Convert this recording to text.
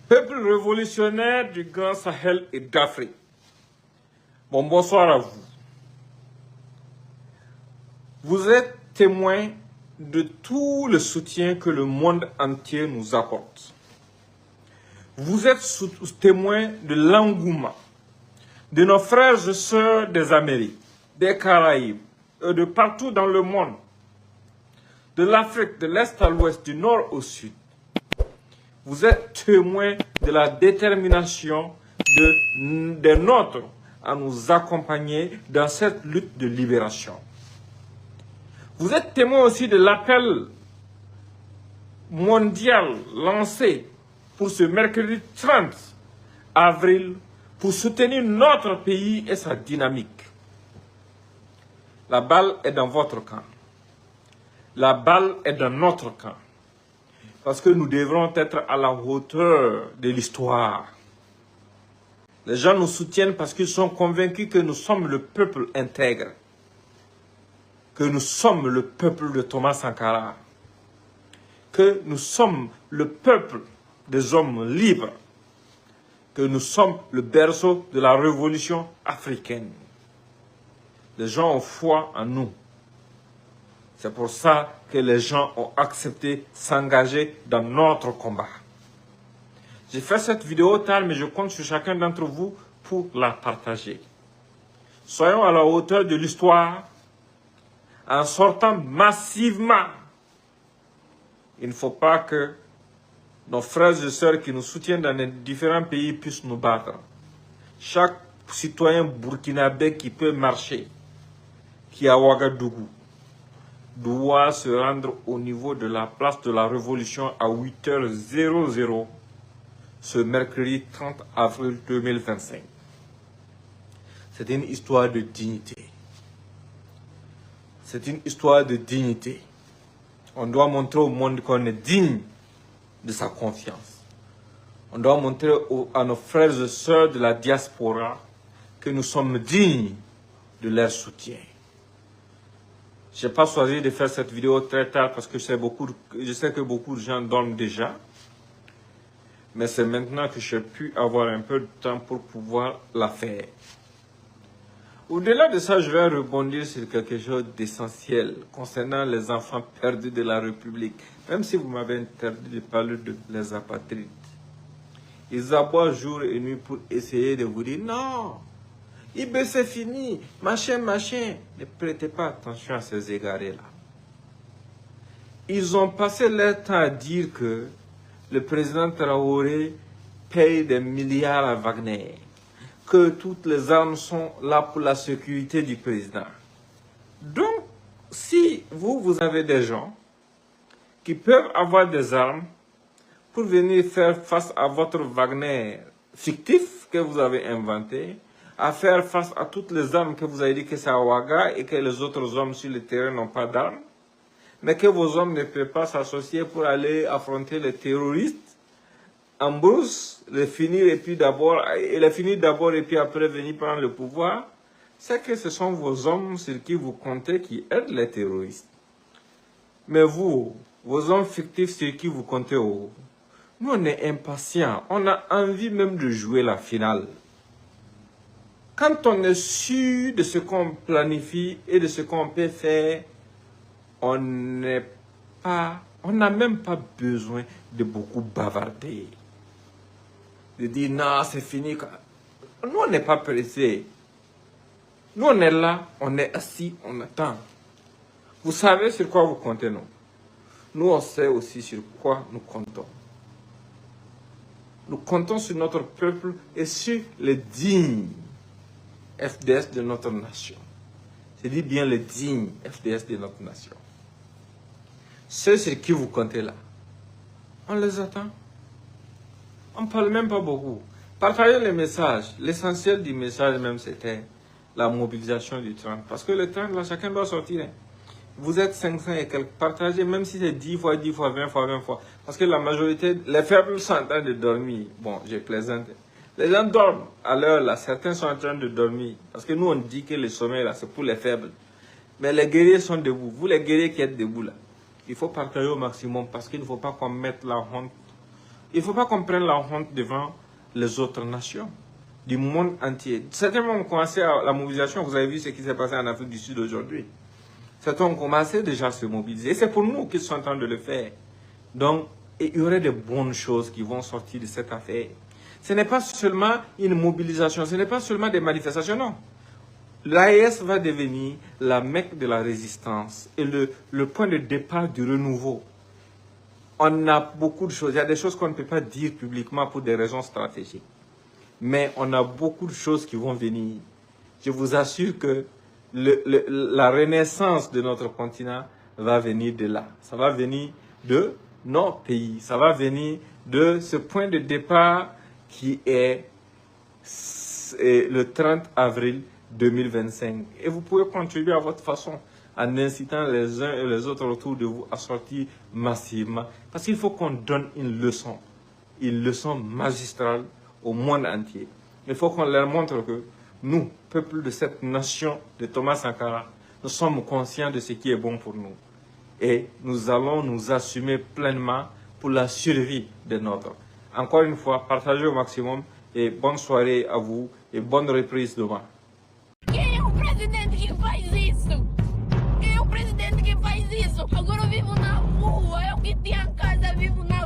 Peuple révolutionnaire du Grand Sahel et d'Afrique. Bon, bonsoir à vous. Vous êtes témoins de tout le soutien que le monde entier nous apporte. Vous êtes témoins de l'engouement de nos frères et sœurs des Amériques, des Caraïbes, et de partout dans le monde, de l'Afrique, de l'Est à l'Ouest, du Nord au Sud. Vous êtes témoins de la détermination des nôtres à nous accompagner dans cette lutte de libération. Vous êtes témoins aussi de l'appel mondial lancé pour ce mercredi 30 avril pour soutenir notre pays et sa dynamique. La balle est dans votre camp. La balle est dans notre camp. Parce que nous devrons être à la hauteur de l'histoire. Les gens nous soutiennent parce qu'ils sont convaincus que nous sommes le peuple intègre. Que nous sommes le peuple de Thomas Sankara. Que nous sommes le peuple des hommes libres. Que nous sommes le berceau de la révolution africaine. Les gens ont foi en nous. C'est pour ça que les gens ont accepté de s'engager dans notre combat. J'ai fait cette vidéo tard, mais je compte sur chacun d'entre vous pour la partager. Soyons à la hauteur de l'histoire en sortant massivement. Il ne faut pas que nos frères et sœurs qui nous soutiennent dans les différents pays puissent nous battre. Chaque citoyen burkinabé qui peut marcher, qui est à Ouagadougou, doit se rendre au niveau de la place de la Révolution à 8h00 ce mercredi 30 avril 2025. C'est une histoire de dignité. C'est une histoire de dignité. On doit montrer au monde qu'on est digne de sa confiance. On doit montrer à nos frères et sœurs de la diaspora que nous sommes dignes de leur soutien. Je n'ai pas choisi de faire cette vidéo très tard parce que je sais que beaucoup de gens dorment déjà. Mais c'est maintenant que j'ai pu avoir un peu de temps pour pouvoir la faire. Au-delà de ça, je vais rebondir sur quelque chose d'essentiel concernant les enfants perdus de la République. Même si vous m'avez interdit de parler de les apatrides. Ils aboient jour et nuit pour essayer de vous dire non. IB c'est fini, machin. Ne prêtez pas attention à ces égarés-là. Ils ont passé leur temps à dire que le président Traoré paye des milliards à Wagner, que toutes les armes sont là pour la sécurité du président. Donc, si vous avez des gens qui peuvent avoir des armes pour venir faire face à votre Wagner fictif que vous avez inventé, à faire face à toutes les armes que vous avez dit que c'est à Ouaga et que les autres hommes sur le terrain n'ont pas d'armes, mais que vos hommes ne peuvent pas s'associer pour aller affronter les terroristes en brousse, les finir d'abord et puis après venir prendre le pouvoir, c'est que ce sont vos hommes sur qui vous comptez qui aident les terroristes. Mais vous, vos hommes fictifs sur qui vous comptez, nous on est impatients, on a envie même de jouer la finale. Quand on est sûr de ce qu'on planifie et de ce qu'on peut faire, on n'a même pas besoin de beaucoup bavarder. De dire non, c'est fini. Nous, on n'est pas pressés. Nous, on est là, on est assis, on attend. Vous savez sur quoi vous comptez, non? Nous, on sait aussi sur quoi nous comptons. Nous comptons sur notre peuple et sur les dignes FDS de notre nation. Je dis bien les dignes FDS de notre nation. Ceux sur qui vous comptez là, on les attend. On ne parle même pas beaucoup. Partagez les messages. L'essentiel du message même, c'était la mobilisation du 30. Parce que le 30, là, chacun doit sortir. Hein. Vous êtes 500 et quelques. Partagez, même si c'est 10 fois, 10 fois, 20 fois, 20 fois. Parce que la majorité, les faibles sont en train de dormir. Bon, je plaisante. Les gens dorment à l'heure là, certains sont en train de dormir. Parce que nous on dit que le sommeil là, c'est pour les faibles. Mais les guerriers sont debout. Vous les guerriers qui êtes debout là, il faut partager au maximum parce qu'il ne faut pas qu'on mette la honte Il ne faut pas qu'on prenne la honte devant les autres nations du monde entier. Certains ont commencé la mobilisation. Vous avez vu ce qui s'est passé en Afrique du Sud aujourd'hui. Certains ont commencé déjà à se mobiliser. Et c'est pour nous qu'ils sont en train de le faire. Donc, il y aurait de bonnes choses qui vont sortir de cette affaire. Ce n'est pas seulement une mobilisation, ce n'est pas seulement des manifestations, non. L'AES va devenir la Mecque de la résistance et le point de départ du renouveau. On a beaucoup de choses. Il y a des choses qu'on ne peut pas dire publiquement pour des raisons stratégiques. Mais on a beaucoup de choses qui vont venir. Je vous assure que la renaissance de notre continent va venir de là. Ça va venir de nos pays. Ça va venir de ce point de départ qui est le 30 avril 2025. Et vous pouvez contribuer à votre façon en incitant les uns et les autres autour de vous à sortir massivement. Parce qu'il faut qu'on donne une leçon magistrale au monde entier. Il faut qu'on leur montre que nous, peuple de cette nation de Thomas Sankara, nous sommes conscients de ce qui est bon pour nous. Et nous allons nous assumer pleinement pour la survie de notre. Encore une fois, partagez au maximum et bonne soirée à vous et bonne reprise demain. Quem é o presidente que faz isso? Quem é o presidente que faz isso? Agora eu vivo na rua, eu que tinha casa, vivo na